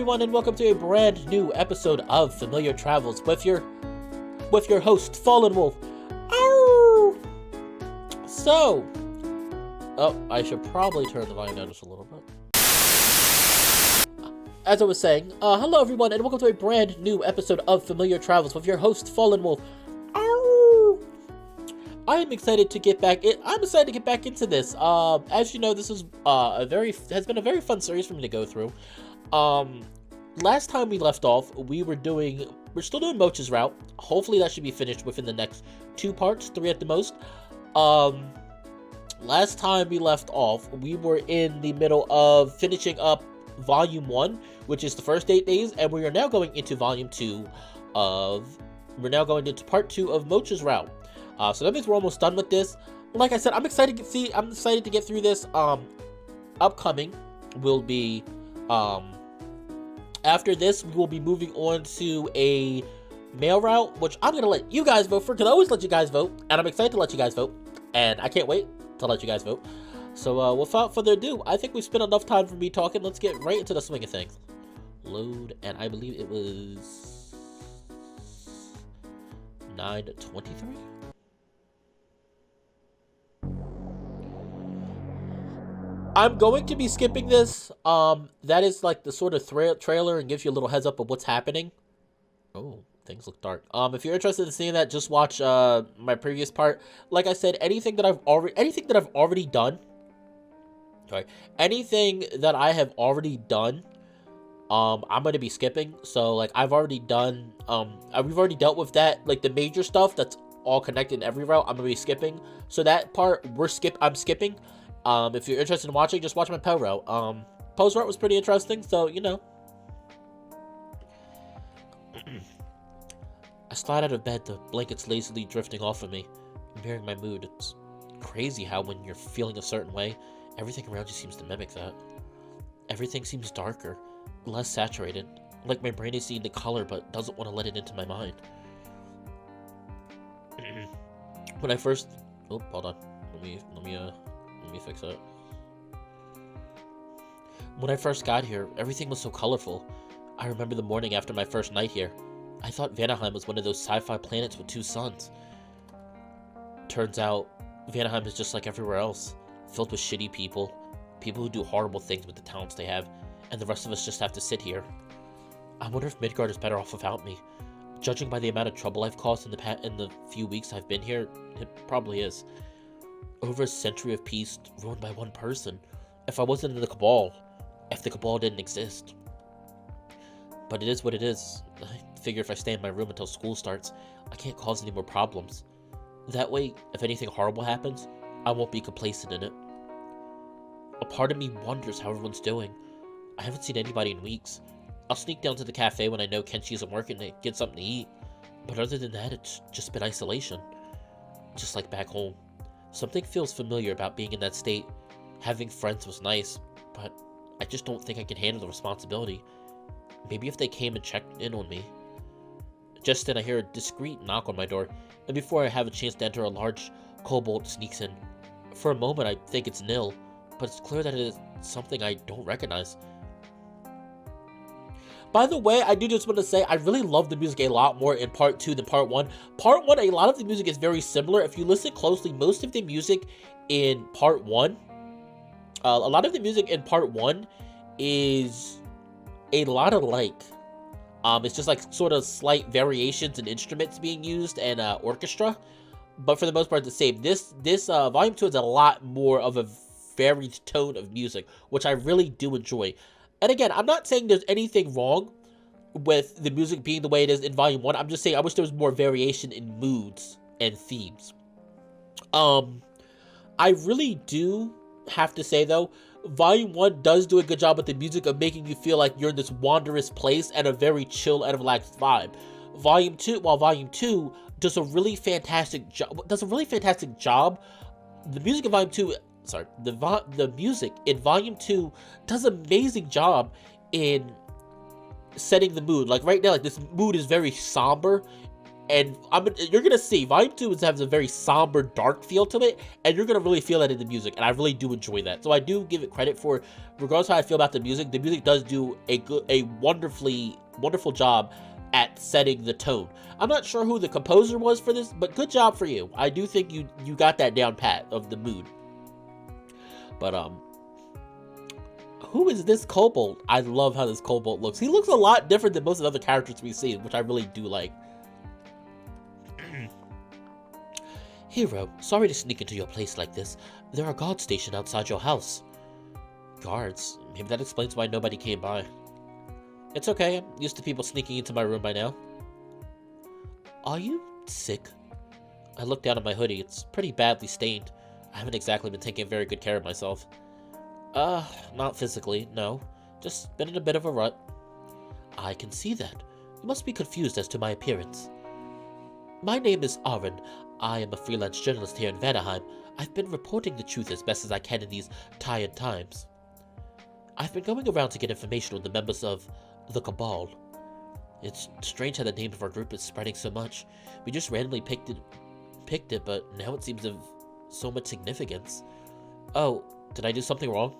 everyone, and welcome to a brand new episode of Familiar Travels with your host, Fallenwolf. Ow! So, I should probably turn the volume down just a little bit. As I was saying, hello everyone, and welcome to a brand new episode of Familiar Travels with your host, Fallenwolf. Ow! I am excited to get back into this. As you know, this is has been a very fun series for me to go through. Last time we left off, we're still doing Mocha's route. Hopefully that should be finished within the next 2 parts, 3 at the most. Last time we left off, we were in the middle of finishing up Volume 1, which is the first 8 days, and we are now going into Volume 2 Part 2 of Mocha's route. So that means we're almost done with this. Like I said, I'm excited to get through this. Upcoming will be, after this, we will be moving on to a mail route, which I'm going to let you guys vote for, because I always let you guys vote, and I'm excited to let you guys vote, and I can't wait to let you guys vote. So, without further ado, I think we've spent enough time for me talking. Let's get right into the swing of things. Load, and I believe it was 9:23? I'm going to be skipping this. That is like the sort of trailer and gives you a little heads up of what's happening. Oh, things look dark. If you're interested in seeing that, just watch my previous part. Like I said, anything that I've already done. Sorry, anything that I have already done, I'm gonna be skipping. So like I've already done, we've already dealt with that, like the major stuff that's all connected in every route. I'm gonna be skipping. So that part I'm skipping. If you're interested in watching, just watch my Poe route. Poe's route was pretty interesting, so, you know. I slide out of bed, the blankets lazily drifting off of me, mirroring my mood. It's crazy how when you're feeling a certain way, everything around you seems to mimic that. Everything seems darker, less saturated, like my brain is seeing the color but doesn't want to let it into my mind. When I first... Oh, hold on. Let me fix it. When I first got here, everything was so colorful. I remember the morning after my first night here. I thought Vanaheim was one of those sci-fi planets with 2 suns. Turns out, Vanaheim is just like everywhere else, filled with shitty people who do horrible things with the talents they have, and the rest of us just have to sit here. I wonder if Midgard is better off without me. Judging by the amount of trouble I've caused in the few weeks I've been here, it probably is. Over a century of peace ruined by one person. If I wasn't in the Cabal, if the Cabal didn't exist. But it is what it is. I figure if I stay in my room until school starts, I can't cause any more problems. That way, if anything horrible happens, I won't be complacent in it. A part of me wonders how everyone's doing. I haven't seen anybody in weeks. I'll sneak down to the cafe when I know Kenshi isn't working to get something to eat. But other than that, it's just been isolation. Just like back home. Something feels familiar about being in that state. Having friends was nice, but I just don't think I can handle the responsibility. Maybe if they came and checked in on me. Just then I hear a discreet knock on my door, and before I have a chance to enter, a large kobold sneaks in. For a moment I think it's Nil, but it's clear that it is something I don't recognize. By the way, I do just want to say, I really love the music a lot more in Part 2 than Part 1. Part 1, a lot of the music is very similar. If you listen closely, most of the music in Part 1, is a lot alike. It's just like sort of slight variations in instruments being used and orchestra. But for the most part, the same. This Volume 2 is a lot more of a varied tone of music, which I really do enjoy. And again, I'm not saying there's anything wrong with the music being the way it is in Volume 1. I'm just saying I wish there was more variation in moods and themes. I really do have to say, though, Volume 1 does do a good job with the music of making you feel like you're in this wondrous place and a very chill and relaxed vibe. Volume 2 does a really fantastic job. The music in Volume 2... the music in Volume 2 does an amazing job in setting the mood. Like right now, like this mood is very somber, And you're gonna see Volume 2 has a very somber, dark feel to it, and you're gonna really feel that in the music, and I really do enjoy that. So I do give it credit for, regardless of how I feel about the music does do a wonderful job at setting the tone. I'm not sure who the composer was for this, but good job for you. I do think you got that down pat of the mood. But who is this kobold? I love how this kobold looks. He looks a lot different than most of the other characters we've seen, which I really do like. Hiro, sorry to sneak into your place like this. There are guards stationed outside your house. Guards? Maybe that explains why nobody came by. It's okay, I'm used to people sneaking into my room by now. Are you sick? I look down at my hoodie. It's pretty badly stained. I haven't exactly been taking very good care of myself. Not physically, no. Just been in a bit of a rut. I can see that. You must be confused as to my appearance. My name is Aaron. I am a freelance journalist here in Vanaheim. I've been reporting the truth as best as I can in these tired times. I've been going around to get information on the members of the Cabal. It's strange how the name of our group is spreading so much. We just randomly picked it, but now it seems of so much significance. Oh, did I do something wrong?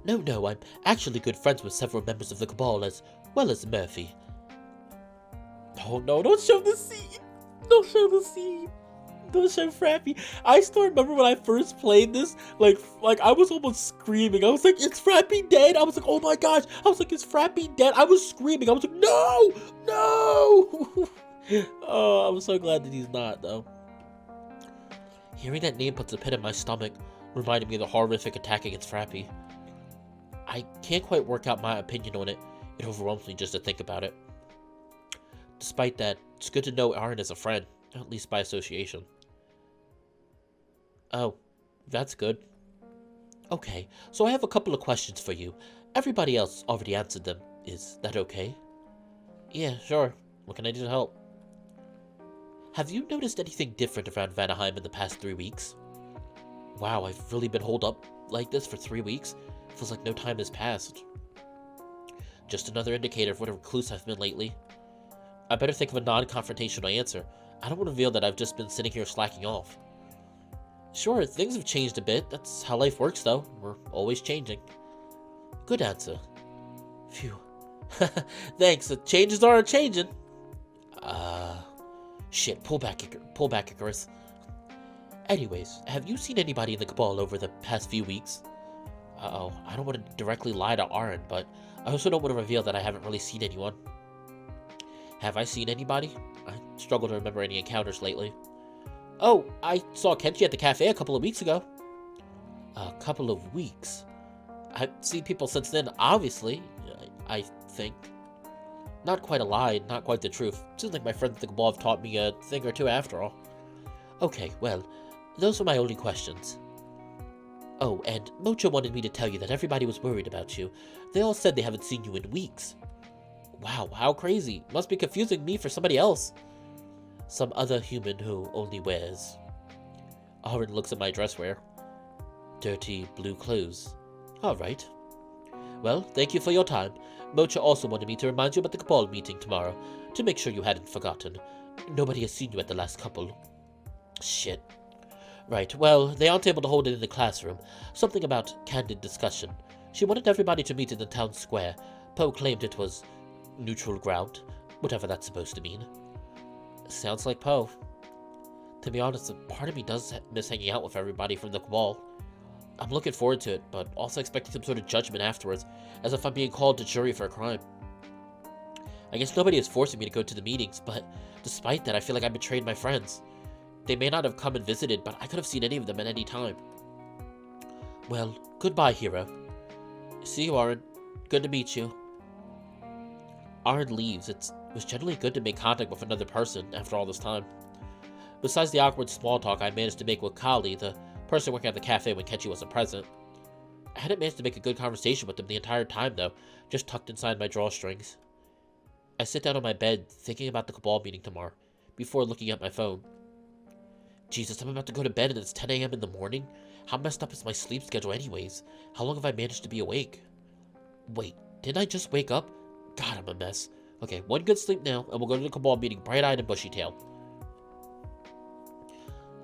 No, I'm actually good friends with several members of the Cabal as well as Murphy. Oh no, don't show the scene! Don't show the scene! Don't show Frappy. I still remember when I first played this, like I was almost screaming. I was like, is Frappy dead? I was like, oh my gosh. I was like, is Frappy dead? I was screaming. I was like, no! No! Oh, I'm so glad that he's not, though. Hearing that name puts a pit in my stomach, reminding me of the horrific attack against Frappy. I can't quite work out my opinion on it. It overwhelms me just to think about it. Despite that, it's good to know Aaron is a friend, at least by association. Oh, that's good. Okay, so I have a couple of questions for you. Everybody else already answered them. Is that okay? Yeah, sure. What can I do to help? Have you noticed anything different around Vanaheim in the past 3 weeks? Wow, I've really been holed up like this for 3 weeks? Feels like no time has passed. Just another indicator of what a recluse I've been lately. I better think of a non-confrontational answer. I don't want to reveal that I've just been sitting here slacking off. Sure, things have changed a bit. That's how life works, though. We're always changing. Good answer. Phew. Thanks, the changes are changing. Shit, pull back, Icarus. Anyways, have you seen anybody in the Cabal over the past few weeks? Uh-oh, I don't want to directly lie to Aaron, but I also don't want to reveal that I haven't really seen anyone. Have I seen anybody? I struggle to remember any encounters lately. Oh, I saw Kenshi at the cafe a couple of weeks ago. A couple of weeks? I've seen people since then, obviously, I think. Not quite a lie, not quite the truth. Seems like my friends at the Cabal have taught me a thing or two after all. Okay, well, those were my only questions. Oh, and Mocha wanted me to tell you that everybody was worried about you. They all said they haven't seen you in weeks. Wow, how crazy. Must be confusing me for somebody else. Some other human who only wears... Aaron looks at my dress wear. Dirty blue clothes. Alright. Well, thank you for your time. Mocha also wanted me to remind you about the Cabal meeting tomorrow, to make sure you hadn't forgotten. Nobody has seen you at the last couple. Shit. Right, well, they aren't able to hold it in the classroom. Something about candid discussion. She wanted everybody to meet in the town square. Poe claimed it was neutral ground, whatever that's supposed to mean. Sounds like Poe. To be honest, a part of me does miss hanging out with everybody from the Cabal. I'm looking forward to it, but also expecting some sort of judgment afterwards, as if I'm being called to jury for a crime. I guess nobody is forcing me to go to the meetings, but despite that, I feel like I betrayed my friends. They may not have come and visited, but I could have seen any of them at any time. Well, goodbye, Hiro. See you, Aaron. Good to meet you. Aaron leaves. It was generally good to make contact with another person after all this time. Besides the awkward small talk I managed to make with Kali, the person working at the cafe when Kenshi wasn't present. I hadn't managed to make a good conversation with him the entire time, though, just tucked inside my drawstrings. I sit down on my bed, thinking about the Cabal meeting tomorrow, before looking at my phone. Jesus, I'm about to go to bed and it's 10 a.m. in the morning? How messed up is my sleep schedule anyways? How long have I managed to be awake? Wait, didn't I just wake up? God, I'm a mess. Okay, one good sleep now, and we'll go to the Cabal meeting bright-eyed and bushy-tailed.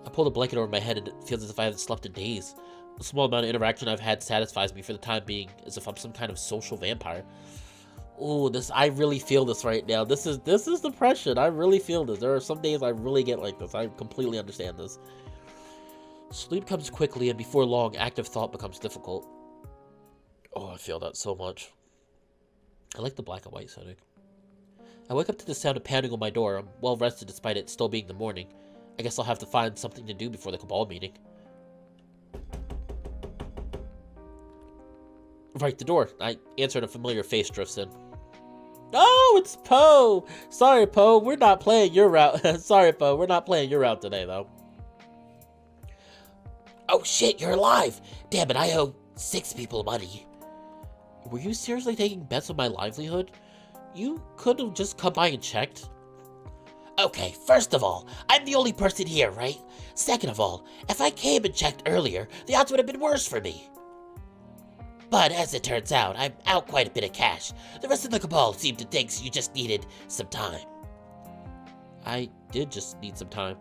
I pull the blanket over my head, and it feels as if I haven't slept in days. The small amount of interaction I've had satisfies me for the time being, as if I'm some kind of social vampire. Ooh, I really feel this right now. This is depression. I really feel this. There are some days I really get like this. I completely understand this. Sleep comes quickly, and before long, active thought becomes difficult. Oh, I feel that so much. I like the black and white setting. I wake up to the sound of pounding on my door. I'm well rested despite it still being the morning. I guess I'll have to find something to do before the Cabal meeting. Right, the door. I answered. A familiar face drifts in. Oh, it's Poe! Sorry, Poe, we're not playing your route. Sorry, Poe, we're not playing your route today, though. Oh shit, you're alive! Damn it, I owe 6 people money. Were you seriously taking bets on my livelihood? You could have just come by and checked. Okay, first of all, I'm the only person here, right? Second of all, if I came and checked earlier, the odds would have been worse for me. But as it turns out, I'm out quite a bit of cash. The rest of the Cabal seemed to think you just needed some time. I did just need some time.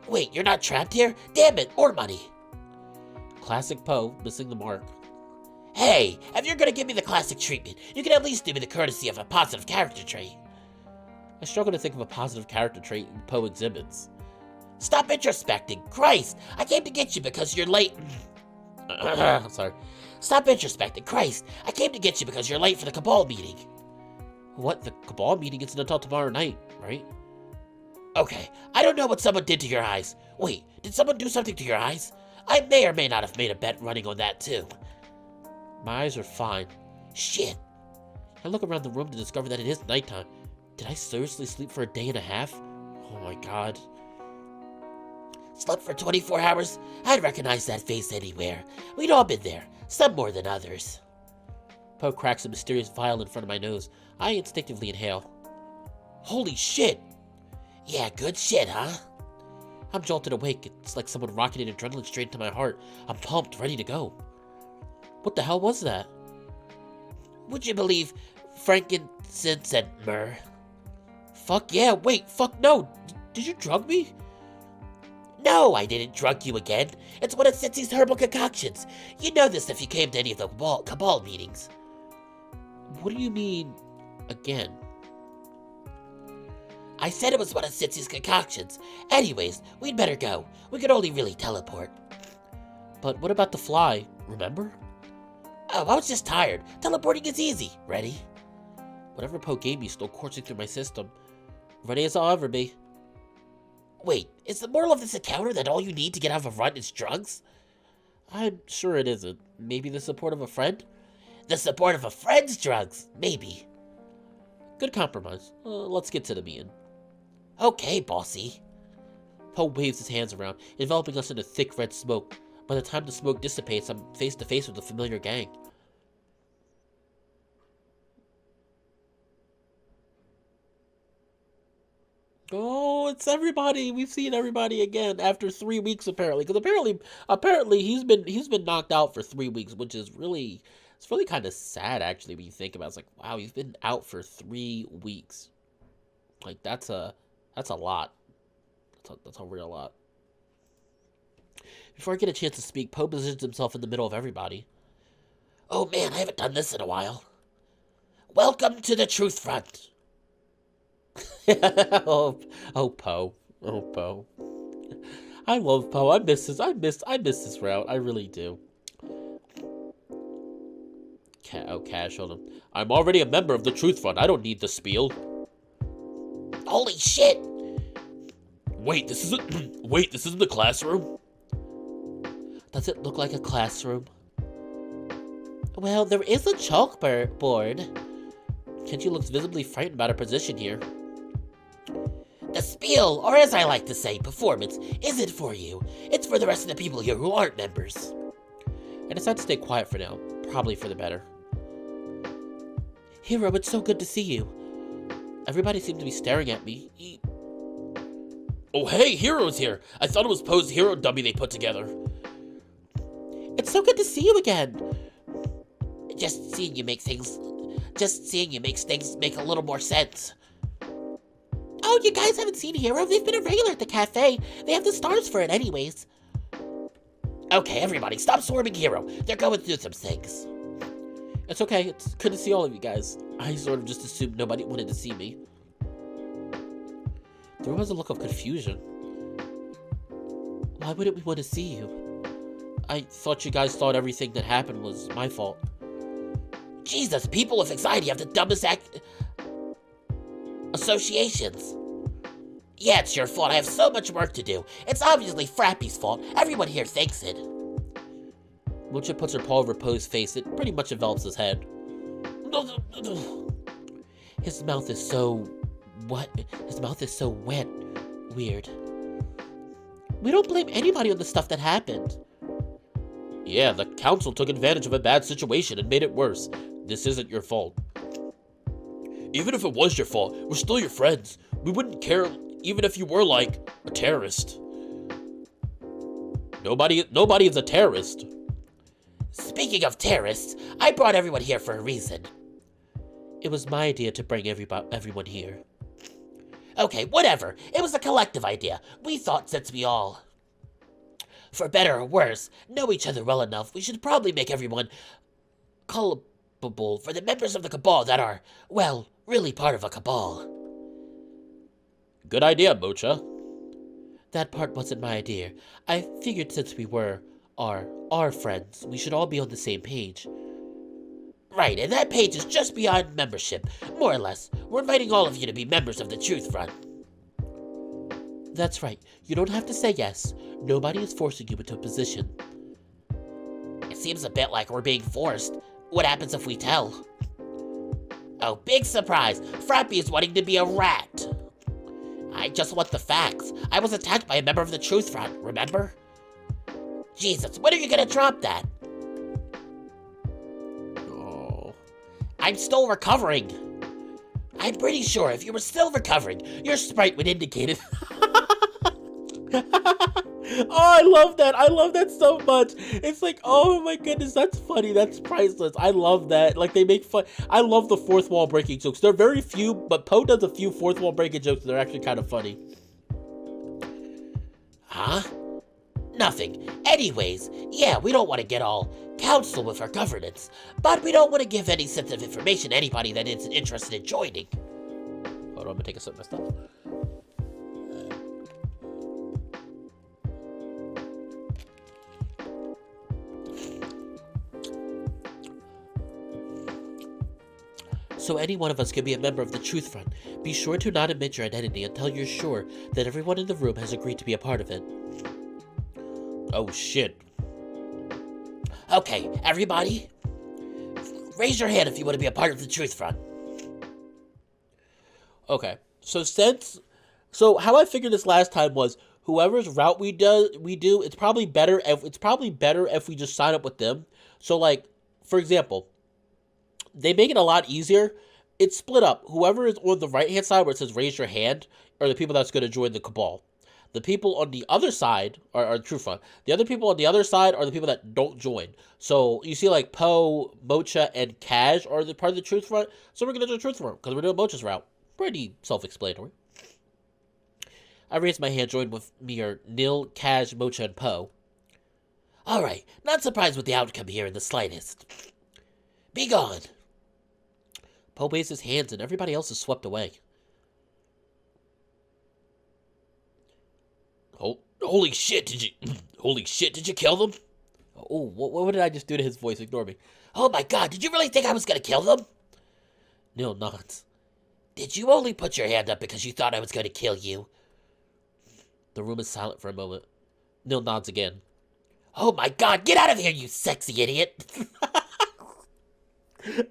Wait, you're not trapped here? Damn it, more money. Classic Poe, missing the mark. Hey, if you're gonna give me the classic treatment, you can at least do me the courtesy of a positive character trait. I struggle to think of a positive character trait Poe exhibits. Stop introspecting, Christ! I came to get you because you're late. Sorry. Stop introspecting, Christ! I came to get you because you're late for the Cabal meeting. What? The Cabal meeting isn't until tomorrow night, right? Okay, I don't know what someone did to your eyes. Wait, did someone do something to your eyes? I may or may not have made a bet running on that too. My eyes are fine. Shit. I look around the room to discover that it is nighttime. Did I seriously sleep for a day and a half? Oh my god. Slept for 24 hours? I'd recognize that face anywhere. We'd all been there, some more than others. Poe cracks a mysterious vial in front of my nose. I instinctively inhale. Holy shit! Yeah, good shit, huh? I'm jolted awake. It's like someone rocketed adrenaline straight into my heart. I'm pumped, ready to go. What the hell was that? Would you believe frankincense and myrrh? Fuck yeah, wait, fuck no! Did you drug me? No, I didn't drug you again. It's one of Sitsy's herbal concoctions. You'd know this if you came to any of the Cabal meetings. What do you mean, again? I said it was one of Sitsy's concoctions. Anyways, we'd better go. We could only really teleport. But what about the fly, remember? Oh, I was just tired. Teleporting is easy. Ready? Whatever Poe gave me is still coursing through my system. Ready as I'll ever be. Wait, is the moral of this encounter that all you need to get out of a rut is drugs? I'm sure it isn't. Maybe the support of a friend? The support of a friend's drugs, maybe. Good compromise. Let's get to the meeting. Okay, bossy. Poe waves his hands around, enveloping us in a thick red smoke. By the time the smoke dissipates, I'm face to face with a familiar gang. Oh, it's everybody. We've seen everybody again after 3 weeks apparently. Because apparently he's been knocked out for 3 weeks, which is really kind of sad actually when you think about it. It's like, wow, he's been out for 3 weeks. Like that's a lot. That's a real lot. Before I get a chance to speak, Poe positions himself in the middle of everybody. Oh man, I haven't done this in a while. Welcome to the Truth Front. oh Poe. Oh Poe. I love Poe. I miss this route. I really do. Cash on him. I'm already a member of the Truth Front. I don't need the spiel. Holy shit! Wait, this isn't the classroom? Does it look like a classroom? Well, there is a chalkboard. Kenji looks visibly frightened about her position here. The spiel, or as I like to say, performance, isn't for you. It's for the rest of the people here who aren't members. I decide to stay quiet for now, probably for the better. Hiro, it's so good to see you. Everybody seemed to be staring at me. Oh hey, Hiro's here! I thought it was Poe's Hiro dummy they put together. It's so good to see you again. Just seeing you make things Just seeing you makes things make a little more sense. Oh, you guys haven't seen Hiro? They've been a regular at the cafe. They have the stars for it anyways. Okay, everybody, stop swarming Hiro. They're going through some things. It's okay. It's good to see all of you guys. I sort of just assumed nobody wanted to see me. There was a look of confusion. Why wouldn't we want to see you? I thought you guys thought everything that happened was my fault. Jesus, people with anxiety have the dumbest associations. Yeah, it's your fault. I have so much work to do. It's obviously Frappy's fault. Everyone here thinks it. Mocha puts her paw over Poe's face. It pretty much envelops his head. His mouth is so... what? His mouth is so wet. Weird. We don't blame anybody on the stuff that happened. Yeah, the council took advantage of a bad situation and made it worse. This isn't your fault. Even if it was your fault, we're still your friends. We wouldn't care even if you were, like, a terrorist. Nobody is a terrorist. Speaking of terrorists, I brought everyone here for a reason. It was my idea to bring everyone here. Okay, whatever. It was a collective idea. We thought since we all, for better or worse, know each other well enough, we should probably make everyone culpable for the members of the Cabal that are, well, really part of a Cabal. Good idea, Mocha. That part wasn't my idea. I figured since we were our friends, we should all be on the same page. Right, and that page is just beyond membership, more or less. We're inviting all of you to be members of the Truth Front. That's right. You don't have to say yes. Nobody is forcing you into a position. It seems a bit like we're being forced. What happens if we tell? Oh, big surprise! Frappy is wanting to be a rat. I just want the facts. I was attacked by a member of the Truth Front, remember? Jesus, when are you gonna drop that? Oh. I'm still recovering. I'm pretty sure if you were still recovering, your sprite would indicate it. Oh, I love that. I love that so much. It's like, oh my goodness, that's funny. That's priceless. I love that. Like, they make fun. I love the fourth wall breaking jokes. They're very few, but Poe does a few fourth wall breaking jokes that are actually kind of funny. Huh? Nothing. Anyways, yeah, we don't want to get all council with our governance, but we don't want to give any sensitive information to anybody that isn't interested in joining. Hold on, I'm gonna take a sip of my stuff. So any one of us can be a member of the Truth Front. Be sure to not admit your identity until you're sure that everyone in the room has agreed to be a part of it. Oh shit. Okay, everybody, raise your hand if you want to be a part of the Truth Front. Okay, so how I figured this last time was whoever's route we do, it's probably better if we just sign up with them. So like, for example, they make it a lot easier. It's split up. Whoever is on the right-hand side where it says raise your hand are the people that's going to join the Cabal. The people on the other side are Truth Front. The other people on the other side are the people that don't join. So you see like Poe, Mocha, and Cash are the part of the Truth Front. So we're going to do the Truth Front because we're doing Mocha's route. Pretty self-explanatory. I raised my hand. Join with me are Nil, Cash, Mocha, and Poe. Alright, not surprised with the outcome here in the slightest. Be gone. Poe waves his hands and everybody else is swept away. Oh, holy shit, did you kill them? Oh, what did I just do to his voice? Ignore me. Oh my god, did you really think I was gonna kill them? Nil nods. Did you only put your hand up because you thought I was gonna kill you? The room is silent for a moment. Nil nods again. Oh my god, get out of here, you sexy idiot!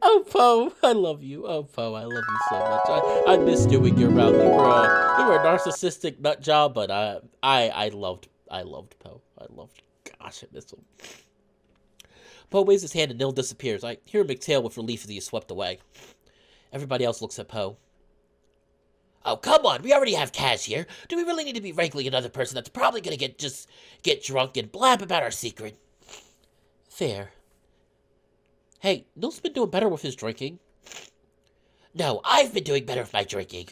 Oh, Poe, I love you. Oh, Poe, I love you so much. I missed doing your route. You were a narcissistic nut job, but I loved Poe. Gosh, I miss him. Poe waves his hand and Nil disappears. I hear him exhale with relief as he is swept away. Everybody else looks at Poe. Oh, come on, we already have Cash here. Do we really need to be wrangling another person that's probably gonna get drunk and blab about our secret? Fair. Hey, Nil's been doing better with his drinking. No, I've been doing better with my drinking.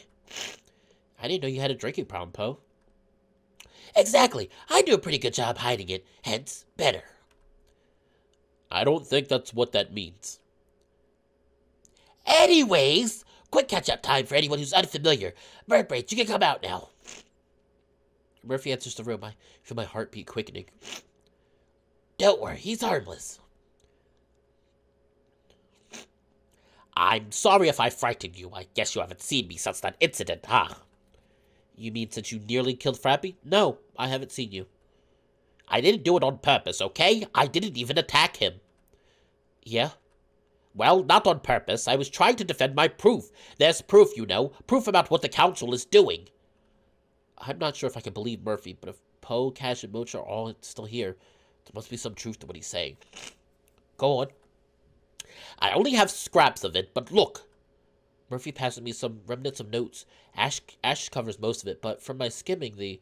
I didn't know you had a drinking problem, Poe. Exactly. I do a pretty good job hiding it, hence better. I don't think that's what that means. Anyways, quick catch-up time for anyone who's unfamiliar. Vertebrates, you can come out now. Murphy enters the room. I feel my heartbeat quickening. Don't worry, he's harmless. I'm sorry if I frightened you. I guess you haven't seen me since that incident, huh? You mean since you nearly killed Frappy? No, I haven't seen you. I didn't do it on purpose, okay? I didn't even attack him. Yeah? Well, not on purpose. I was trying to defend my proof. There's proof, you know. Proof about what the council is doing. I'm not sure if I can believe Murphy, but if Poe, Cash, and Mocha are all still here, there must be some truth to what he's saying. Go on. I only have scraps of it, but look. Murphy passes me some remnants of notes. Ash covers most of it, but from my skimming, the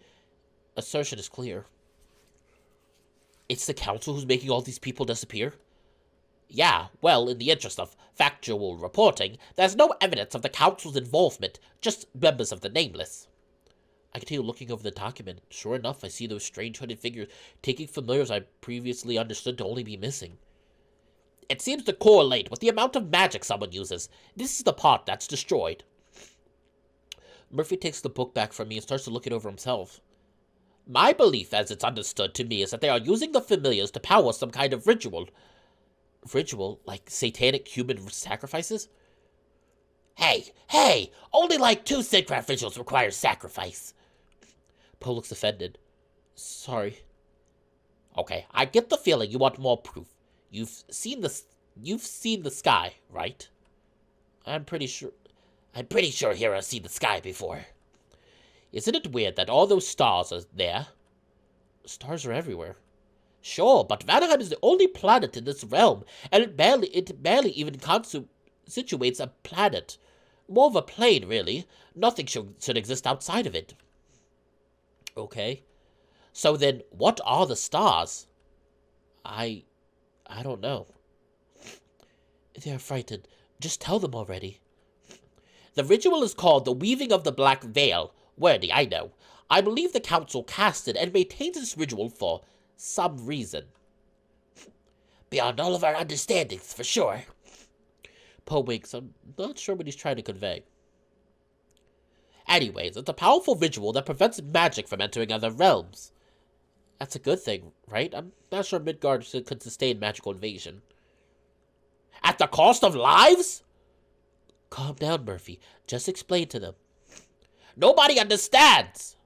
assertion is clear. It's the council who's making all these people disappear? Yeah, well, in the interest of factual reporting, there's no evidence of the council's involvement, just members of the Nameless. I continue looking over the document. Sure enough, I see those strange hooded figures taking familiars I previously understood to only be missing. It seems to correlate with the amount of magic someone uses. This is the part that's destroyed. Murphy takes the book back from me and starts to look it over himself. My belief, as it's understood to me, is that they are using the familiars to power some kind of ritual. Ritual? Like satanic human sacrifices? Hey! Only like 2 Sidcraft rituals require sacrifice. Poe looks offended. Sorry. Okay, I get the feeling you want more proof. You've seen the sky, right? I'm pretty sure Hiro's seen the sky before. Isn't it weird that all those stars are there? Stars are everywhere. Sure, but Vanaheim is the only planet in this realm, and it barely even constitutes a planet. More of a plane, really. Nothing should exist outside of it. Okay. So then, what are the stars? I don't know. They're frightened. Just tell them already. The ritual is called the Weaving of the Black Veil. Wordy, I know. I believe the council casted and maintains this ritual for some reason. Beyond all of our understandings, for sure. Poe winks. I'm not sure what he's trying to convey. Anyways, it's a powerful ritual that prevents magic from entering other realms. That's a good thing, right? I'm not sure Midgard could sustain magical invasion. At the cost of lives? Calm down, Murphy. Just explain to them. Nobody understands!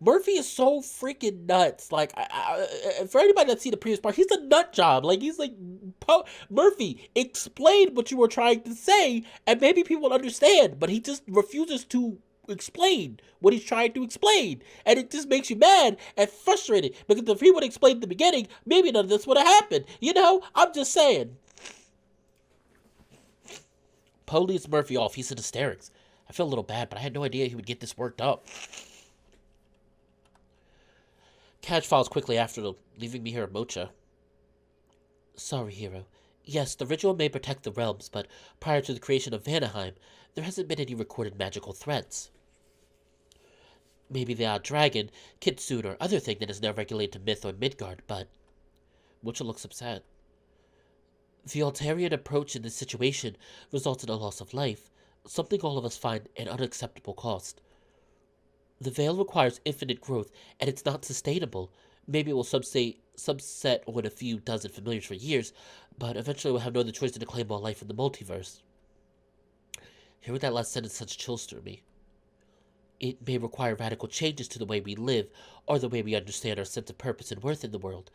Murphy is so freaking nuts. Like, for anybody that's seen the previous part, he's a nut job. Like, he's like, Murphy, explain what you were trying to say, and maybe people will understand. But he just refuses to explain what he's trying to explain. And it just makes you mad and frustrated. Because if he would have explained in the beginning, maybe none of this would have happened. You know, I'm just saying. Poe leads Murphy off. He's in hysterics. I feel a little bad, but I had no idea he would get this worked up. Catch follows quickly after, leaving me here at Mocha. Sorry, Hiro. Yes, the ritual may protect the realms, but prior to the creation of Vanaheim, there hasn't been any recorded magical threats. Maybe the odd dragon, kitsune, or other thing that is now regulated to myth or Midgard, but... Mocha looks upset. The Altarian approach in this situation results in a loss of life, something all of us find an unacceptable cost. The veil requires infinite growth, and it's not sustainable. Maybe it will subset on a few dozen familiars for years, but eventually we'll have no other choice than to claim all life in the multiverse. Hearing that last sentence sends chills through me. It may require radical changes to the way we live, or the way we understand our sense of purpose and worth in the world.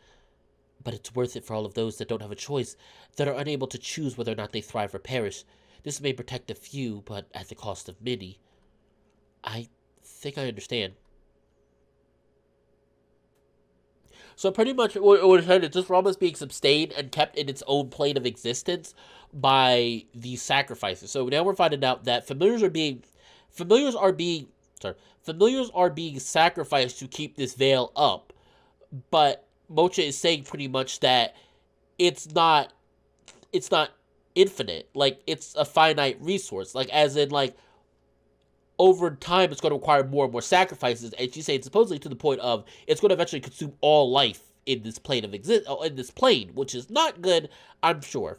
But it's worth it for all of those that don't have a choice, that are unable to choose whether or not they thrive or perish. This may protect a few, but at the cost of many. I think I understand. So pretty much what it said is this realm is being sustained and kept in its own plane of existence by these sacrifices. So now we're finding out that familiars are being sacrificed to keep this veil up. But Mocha is saying pretty much that it's not infinite. Like, it's a finite resource. Like, as in, like, over time, it's going to require more and more sacrifices. And she's saying supposedly to the point of it's going to eventually consume all life in this plane in this plane, which is not good, I'm sure.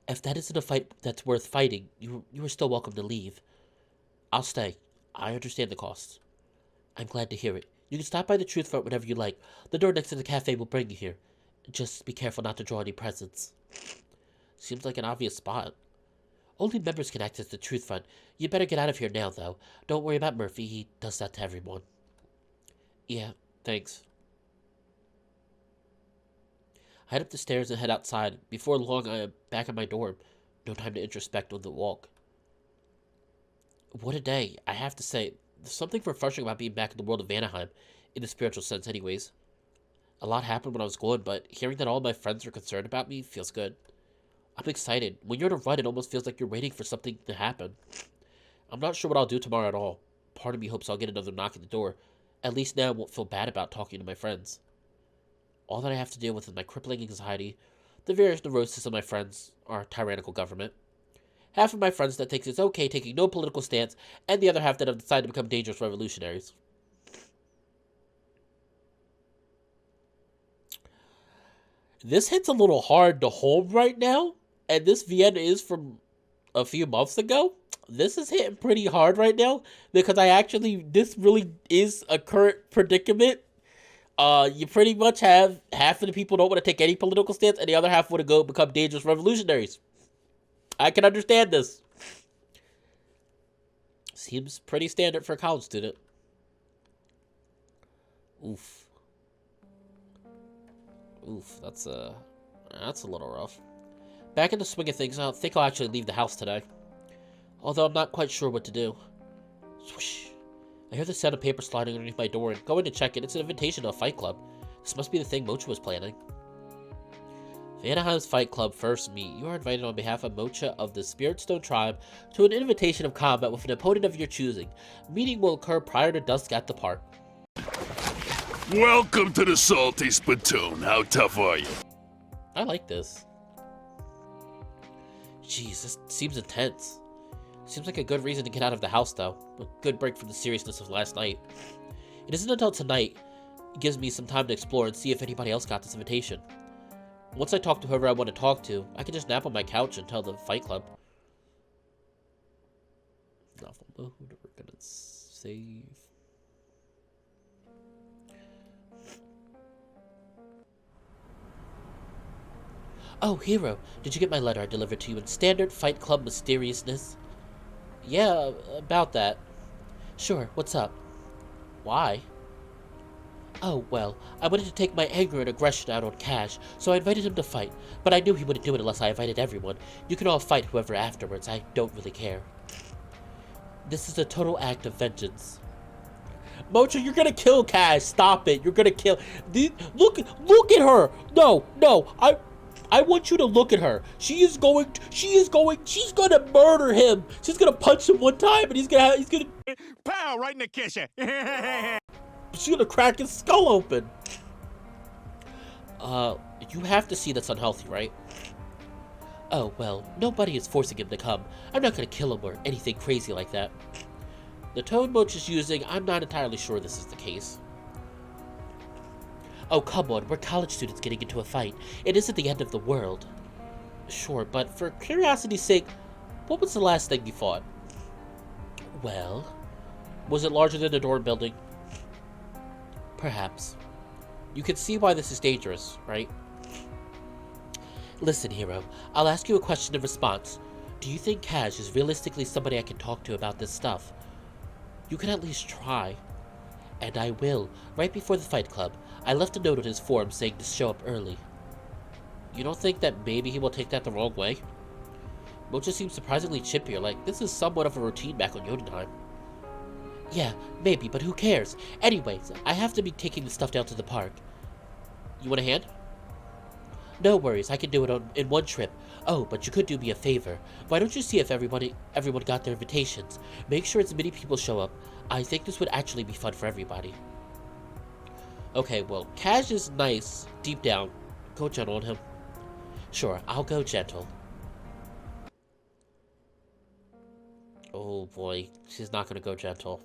If that isn't a fight that's worth fighting, you are still welcome to leave. I'll stay. I understand the costs. I'm glad to hear it. You can stop by the Truth Front whenever you like. The door next to the cafe will bring you here. Just be careful not to draw any presents. Seems like an obvious spot. Only members can access the Truth Front. You better get out of here now, though. Don't worry about Murphy. He does that to everyone. Yeah, thanks. I head up the stairs and head outside. Before long, I am back at my dorm. No time to introspect on the walk. What a day. I have to say, there's something refreshing about being back in the world of Vanaheim, in the spiritual sense anyways. A lot happened when I was gone, but hearing that all my friends are concerned about me feels good. I'm excited. When you're on a run, it almost feels like you're waiting for something to happen. I'm not sure what I'll do tomorrow at all. Part of me hopes I'll get another knock at the door. At least now I won't feel bad about talking to my friends. All that I have to deal with is my crippling anxiety, the various neuroses of my friends, our tyrannical government. Half of my friends that thinks it's okay taking no political stance, and the other half that have decided to become dangerous revolutionaries. This hits a little hard to home right now, and this VN is from a few months ago. This is hitting pretty hard right now, because this really is a current predicament. You pretty much have half of the people don't want to take any political stance, and the other half want to go become dangerous revolutionaries. I can understand this. Seems pretty standard for a college student. Oof, that's a little rough. Back in the swing of things, I think I'll actually leave the house today. Although I'm not quite sure what to do. Swoosh. I hear the sound of paper sliding underneath my door and go in to check it. It's an invitation to a fight club. This must be the thing Mocha was planning. Vanaheim's Fight Club first meet. You are invited on behalf of Mocha of the Spiritstone Tribe to an invitation of combat with an opponent of your choosing. Meeting will occur prior to dusk at the park. Welcome to the Salty Spittoon. How tough are you? I like this. Jeez, this seems intense. Seems like a good reason to get out of the house, though. A good break from the seriousness of last night. It isn't until tonight it gives me some time to explore and see if anybody else got this invitation. Once I talk to whoever I want to talk to, I can just nap on my couch until the fight club. Novel mode, we're gonna save. Oh, Hiro, did you get my letter I delivered to you in standard Fight Club mysteriousness? Yeah, about that. Sure, what's up? Why? Oh, well, I wanted to take my anger and aggression out on Cash, so I invited him to fight, but I knew he wouldn't do it unless I invited everyone. You can all fight whoever afterwards, I don't really care. This is a total act of vengeance. Mocha, you're gonna kill Cash, stop it, you're gonna kill... Look at her! No, I want you to look at her. She's gonna murder him. She's gonna punch him one time and he's gonna Pow, right in the kitchen. she's gonna crack his skull open. You have to see that's unhealthy, right? Oh, well, nobody is forcing him to come. I'm not gonna kill him or anything crazy like that. The tone Mocha's using, I'm not entirely sure this is the case. Oh, come on, we're college students getting into a fight. It isn't the end of the world. Sure, but for curiosity's sake, what was the last thing you fought? Well, was it larger than the dorm building? Perhaps. You can see why this is dangerous, right? Listen, Hiro, I'll ask you a question in response. Do you think Cash is realistically somebody I can talk to about this stuff? You can at least try. And I will. Right before the fight club, I left a note on his form saying to show up early. You don't think that maybe he will take that the wrong way? Mocha seems surprisingly chippier, like this is somewhat of a routine back on Jotunheim. Yeah, maybe, but who cares? Anyways, I have to be taking the stuff down to the park. You want a hand? No worries, I can do it in one trip. Oh, but you could do me a favor. Why don't you see if everyone got their invitations? Make sure as many people show up. I think this would actually be fun for everybody. Okay, well, Cash is nice, deep down. Go gentle on him. Sure, I'll go gentle. Oh boy, she's not gonna go gentle.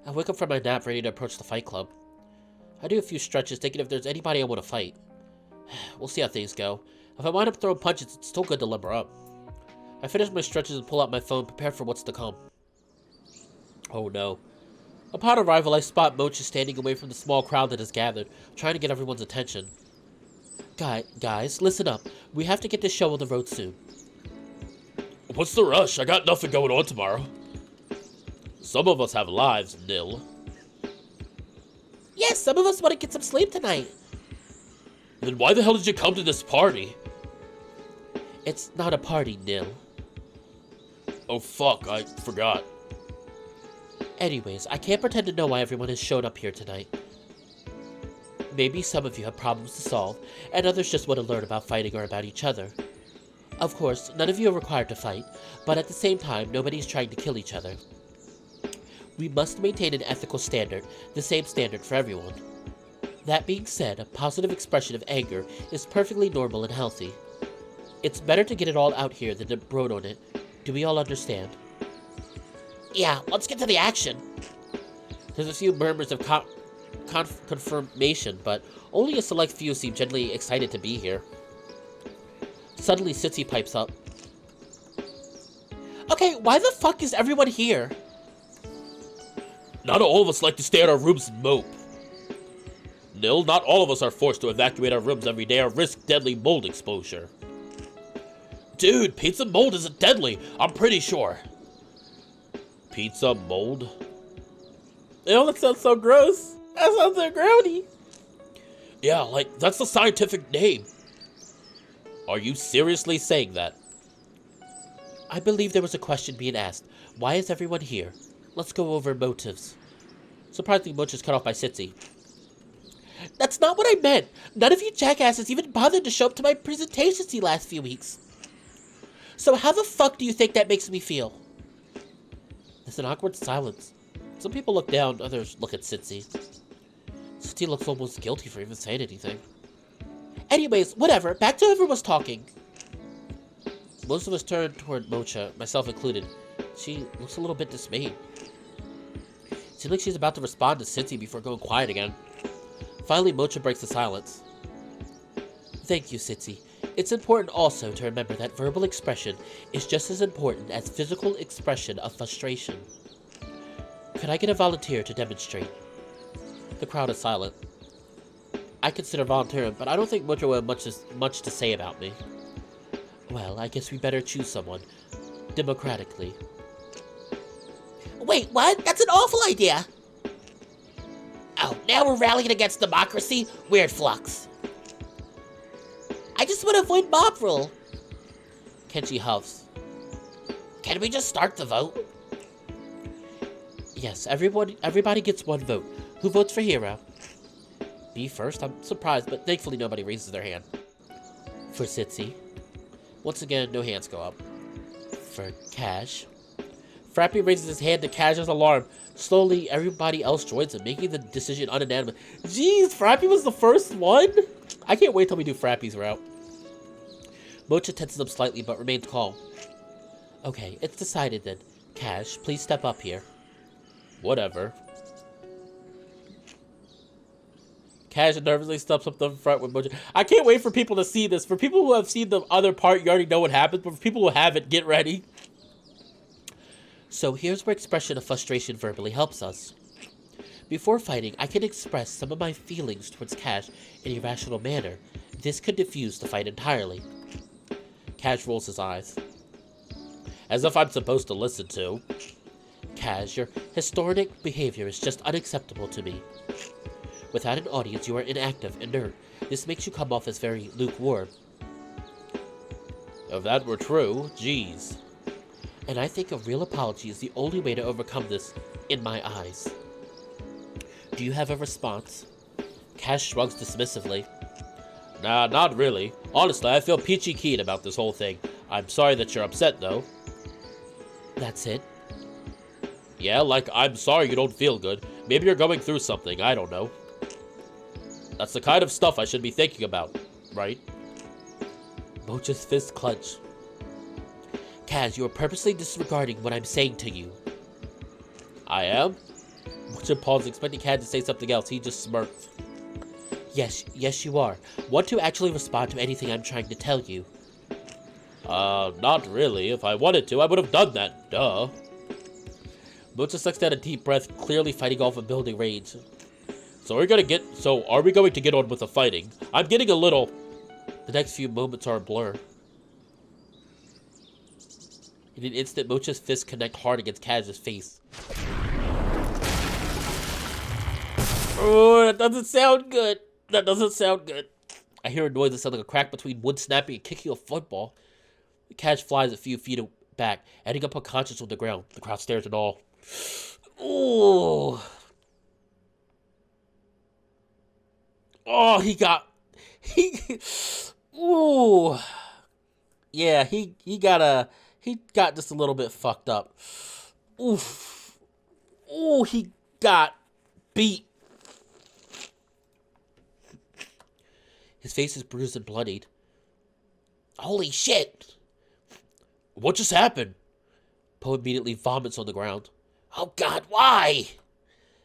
I wake up from my nap ready to approach the fight club. I do a few stretches thinking if there's anybody I want to fight. We'll see how things go. If I wind up throwing punches, it's still good to limber up. I finish my stretches and pull out my phone, prepared for what's to come. Oh no. Upon arrival, I spot Mocha standing away from the small crowd that has gathered, trying to get everyone's attention. Guys, listen up. We have to get this show on the road soon. What's the rush? I got nothing going on tomorrow. Some of us have lives, Nil. Yes, some of us want to get some sleep tonight. Then why the hell did you come to this party? It's not a party, Nil. Oh fuck, I forgot. Anyways, I can't pretend to know why everyone has shown up here tonight. Maybe some of you have problems to solve, and others just want to learn about fighting or about each other. Of course, none of you are required to fight, but at the same time, nobody's trying to kill each other. We must maintain an ethical standard, the same standard for everyone. That being said, a positive expression of anger is perfectly normal and healthy. It's better to get it all out here than to brood on it. Do we all understand? Yeah, let's get to the action. There's a few murmurs of confirmation, but only a select few seem genuinely excited to be here. Suddenly, Sitsi pipes up. Okay, why the fuck is everyone here? Not all of us like to stay in our rooms and mope. Nil, not all of us are forced to evacuate our rooms every day or risk deadly mold exposure. Dude, pizza mold isn't deadly, I'm pretty sure. Pizza mold? Ew, that sounds so gross. That sounds so grody. Yeah, like, that's the scientific name. Are you seriously saying that? I believe there was a question being asked. Why is everyone here? Let's go over motives. Surprisingly, Mocha's cut off by Sitsi. That's not what I meant. None of you jackasses even bothered to show up to my presentations the last few weeks. So how the fuck do you think that makes me feel? There's an awkward silence. Some people look down, others look at Sitsi. Sitsi looks almost guilty for even saying anything. Anyways, whatever. Back to whoever was talking. Most of us turn toward Mocha, myself included. She looks a little bit dismayed. Seems like she's about to respond to Sitsi before going quiet again. Finally, Mocha breaks the silence. Thank you, Sitsi. It's important also to remember that verbal expression is just as important as physical expression of frustration. Could I get a volunteer to demonstrate? The crowd is silent. I consider volunteering, but I don't think Mocha will have much to say about me. Well, I guess we better choose someone. Democratically. Wait, what? That's an awful idea! Oh, now we're rallying against democracy? Weird flux. I just want to avoid mob rule. Kenshi huffs. Can we just start the vote? Yes, everybody gets one vote. Who votes for Hiro? Me first? I'm surprised, but thankfully nobody raises their hand. For Sitsi. Once again, no hands go up. For Cash. Frappy raises his hand to Cash's alarm. Slowly, everybody else joins him, making the decision unanimous. Jeez, Frappy was the first one? I can't wait till we do Frappy's route. Mocha tenses up slightly, but remains calm. Okay, it's decided then. Cash, please step up here. Whatever. Cash nervously steps up the front with Mocha. I can't wait for people to see this. For people who have seen the other part, you already know what happens, but for people who haven't, get ready. So here's where expression of frustration verbally helps us. Before fighting, I can express some of my feelings towards Cash in a rational manner. This could diffuse the fight entirely. Cash rolls his eyes. As if I'm supposed to listen to. Cash, your historic behavior is just unacceptable to me. Without an audience, you are inactive, inert. This makes you come off as very lukewarm. If that were true, geez. And I think a real apology is the only way to overcome this, in my eyes. Do you have a response? Cash shrugs dismissively. Nah, not really. Honestly, I feel peachy keen about this whole thing. I'm sorry that you're upset, though. That's it? Yeah, like, I'm sorry you don't feel good. Maybe you're going through something, I don't know. That's the kind of stuff I should be thinking about, right? Mocha's fist clenched. Kaz, you are purposely disregarding what I'm saying to you. I am? Mocha paused, expecting Kaz to say something else. He just smirked. Yes, you are. Want to actually respond to anything I'm trying to tell you? Not really. If I wanted to, I would have done that. Duh. Mocha sucks down a deep breath, clearly fighting off a building rage. So are we going to get on with the fighting? I'm getting a little... The next few moments are a blur. In an instant, Mocha's fists connect hard against Kaz's face. Oh, that doesn't sound good. That doesn't sound good. I hear a noise that sounds like a crack between wood snapping and kicking a football. Kaz flies a few feet back, ending up unconscious on the ground. The crowd stares in awe. Ooh. Oh, ooh. Yeah, he got just a little bit fucked up. Oof. Ooh, he got beat. His face is bruised and bloodied. Holy shit. What just happened? Poe immediately vomits on the ground. Oh god, why?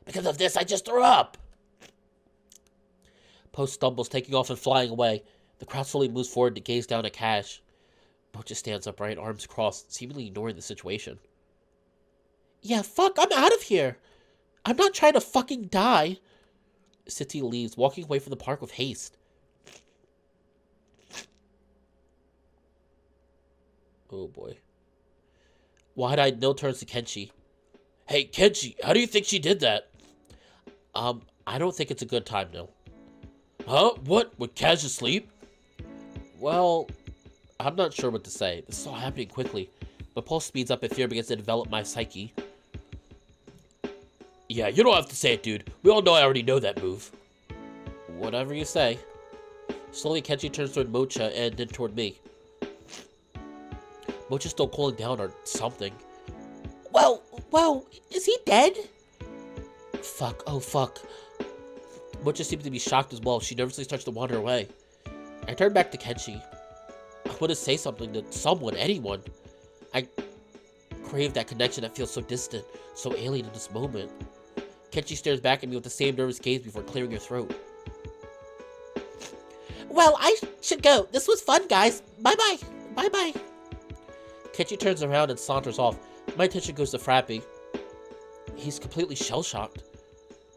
Because of this, I just threw up. Poe stumbles, taking off and flying away. The crowd slowly moves forward to gaze down at Cash. Mocha stands upright, arms crossed, seemingly ignoring the situation. Yeah, fuck, I'm out of here. I'm not trying to fucking die. City leaves, walking away from the park with haste. Oh boy. Wide-eyed, Nil turns to Kenshi. Hey, Kenshi, how do you think she did that? I don't think it's a good time, Nil. Huh? What? Would Kaz asleep? Well, I'm not sure what to say. This is all happening quickly. My pulse speeds up and fear begins to develop my psyche. Yeah, you don't have to say it, dude. We all know I already know that move. Whatever you say. Slowly, Kenshi turns toward Mocha and then toward me. Mocha's still cooling down or something. Well, is he dead? Fuck, oh fuck. Mocha seems to be shocked as well. She nervously starts to wander away. I turn back to Kenshi. I want to say something to someone, anyone. I crave that connection that feels so distant, so alien in this moment. Kenshi stares back at me with the same nervous gaze before clearing her throat. Well, I should go. This was fun, guys. Bye-bye. Bye-bye. Kenshi turns around and saunters off. My attention goes to Frappy. He's completely shell-shocked.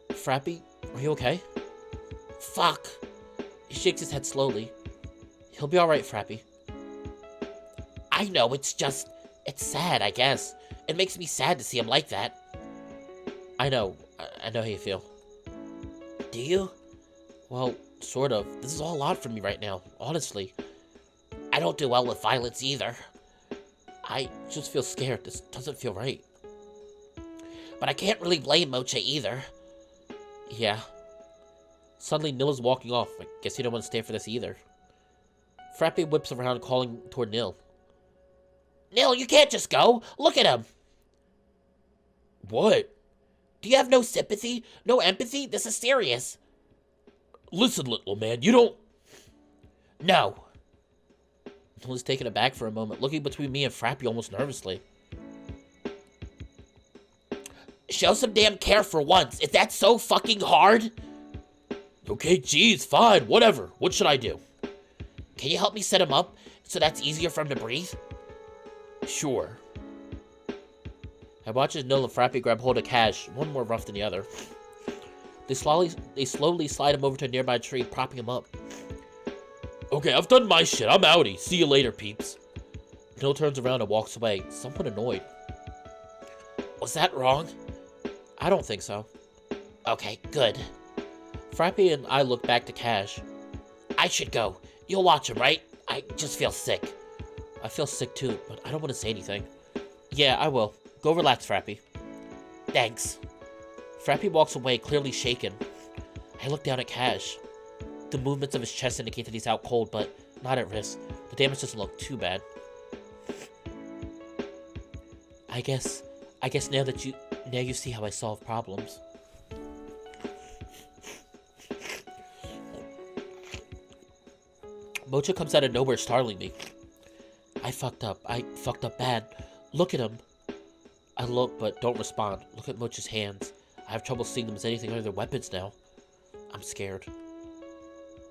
Frappy, are you okay? Fuck. He shakes his head slowly. He'll be alright, Frappy. I know, it's sad, I guess. It makes me sad to see him like that. I know how you feel. Do you? Well, sort of. This is all a lot for me right now, honestly. I don't do well with violence either. I just feel scared. This doesn't feel right. But I can't really blame Mocha either. Yeah. Suddenly, Nil is walking off. I guess you don't want to stay for this either. Frappy whips around, calling toward Nil. Nil, you can't just go! Look at him! What? Do you have no sympathy? No empathy? This is serious. Listen, little man, you don't... No. Nil is taken aback for a moment, looking between me and Frappy almost nervously. Show some damn care for once. Is that so fucking hard? Okay, geez, fine, whatever. What should I do? Can you help me set him up so that's easier for him to breathe? Sure. I watch as Nil and Frappy grab hold of Cash, one more rough than the other. They slowly slide him over to a nearby tree, propping him up. Okay, I've done my shit. I'm outie. See you later, peeps. Nil turns around and walks away, somewhat annoyed. Was that wrong? I don't think so. Okay, good. Frappy and I look back to Cash. I should go. You'll watch him, right? I just feel sick. I feel sick too, but I don't want to say anything. Yeah, I will. Go relax, Frappy. Thanks. Frappy walks away, clearly shaken. I look down at Cash. The movements of his chest indicate that he's out cold, but not at risk. The damage doesn't look too bad. I guess now you see how I solve problems. Mocha comes out of nowhere, startling me. I fucked up. I fucked up bad. Look at him. I look, but don't respond. Look at Mocha's hands. I have trouble seeing them as anything other than weapons now. I'm scared.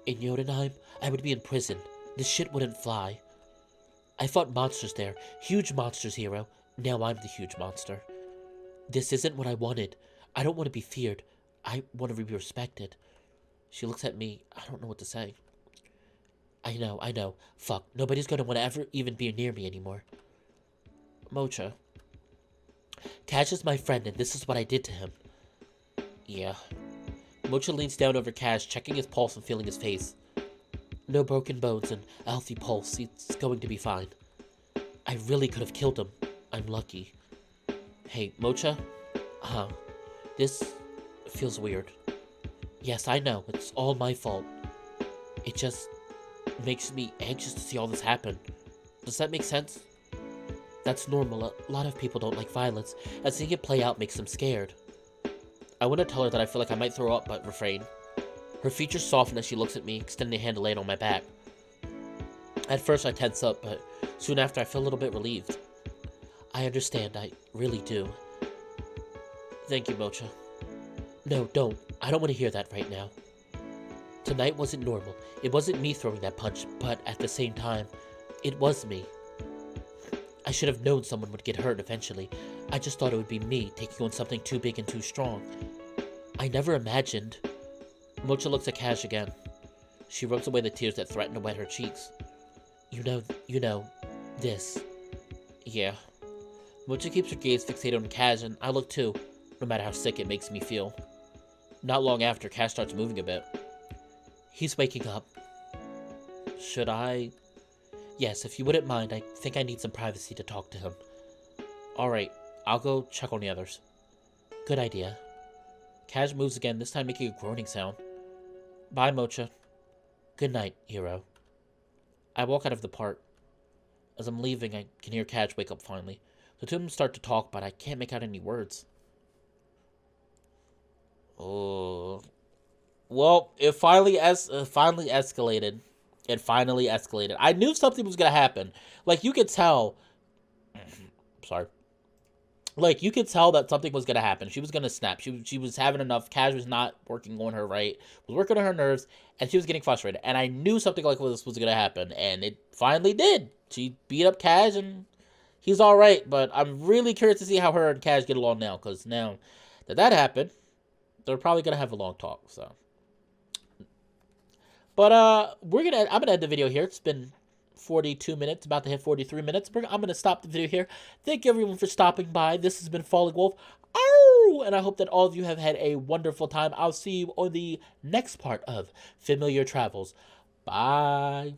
In Jotunheim, I would be in prison. This shit wouldn't fly. I fought monsters there. Huge monsters, Hiro. Now I'm the huge monster. This isn't what I wanted. I don't want to be feared. I want to be respected. She looks at me. I don't know what to say. I know. Fuck. Nobody's gonna want to ever even be near me anymore. Mocha. Cash is my friend, and this is what I did to him. Yeah. Mocha leans down over Cash, checking his pulse and feeling his face. No broken bones and a healthy pulse. It's going to be fine. I really could have killed him. I'm lucky. Hey, Mocha? This feels weird. Yes, I know. It's all my fault. It just makes me anxious to see all this happen. Does that make sense? That's normal. A lot of people don't like violence, and seeing it play out makes them scared. I want to tell her that I feel like I might throw up, but refrain. Her features soften as she looks at me, extending a hand to lay it on my back. At first I tense up, but soon after I feel a little bit relieved. I understand, I really do. Thank you, Mocha. No, don't. I don't want to hear that right now. Tonight wasn't normal. It wasn't me throwing that punch, but at the same time, it was me. I should have known someone would get hurt eventually. I just thought it would be me taking on something too big and too strong. I never imagined. Mocha looks at Cash again. She rubs away the tears that threaten to wet her cheeks. You know, this. Yeah. Mocha keeps her gaze fixated on Cash, and I look too, no matter how sick it makes me feel. Not long after, Cash starts moving a bit. He's waking up. Should I? Yes, if you wouldn't mind, I think I need some privacy to talk to him. Alright, I'll go check on the others. Good idea. Cash moves again, this time making a groaning sound. Bye, Mocha. Good night, Hiro. I walk out of the park. As I'm leaving, I can hear Cash wake up finally. The two of them start to talk, but I can't make out any words. Oh. Well, it finally escalated. It finally escalated. I knew something was gonna happen. Like, you could tell. Sorry. Like, you could tell that something was gonna happen. She was gonna snap. She was having enough. Cash was not working on her right. Was working on her nerves, and she was getting frustrated. And I knew something like this was gonna happen, and it finally did. She beat up Cash, and he's all right. But I'm really curious to see how her and Cash get along now, because now that happened, they're probably gonna have a long talk. So. But I'm gonna end the video here. It's been 42 minutes, about to hit 43 minutes. I'm gonna stop the video here. Thank you everyone for stopping by. This has been Fallenwolf. Ow! And I hope that all of you have had a wonderful time. I'll see you on the next part of Familiar Travels. Bye.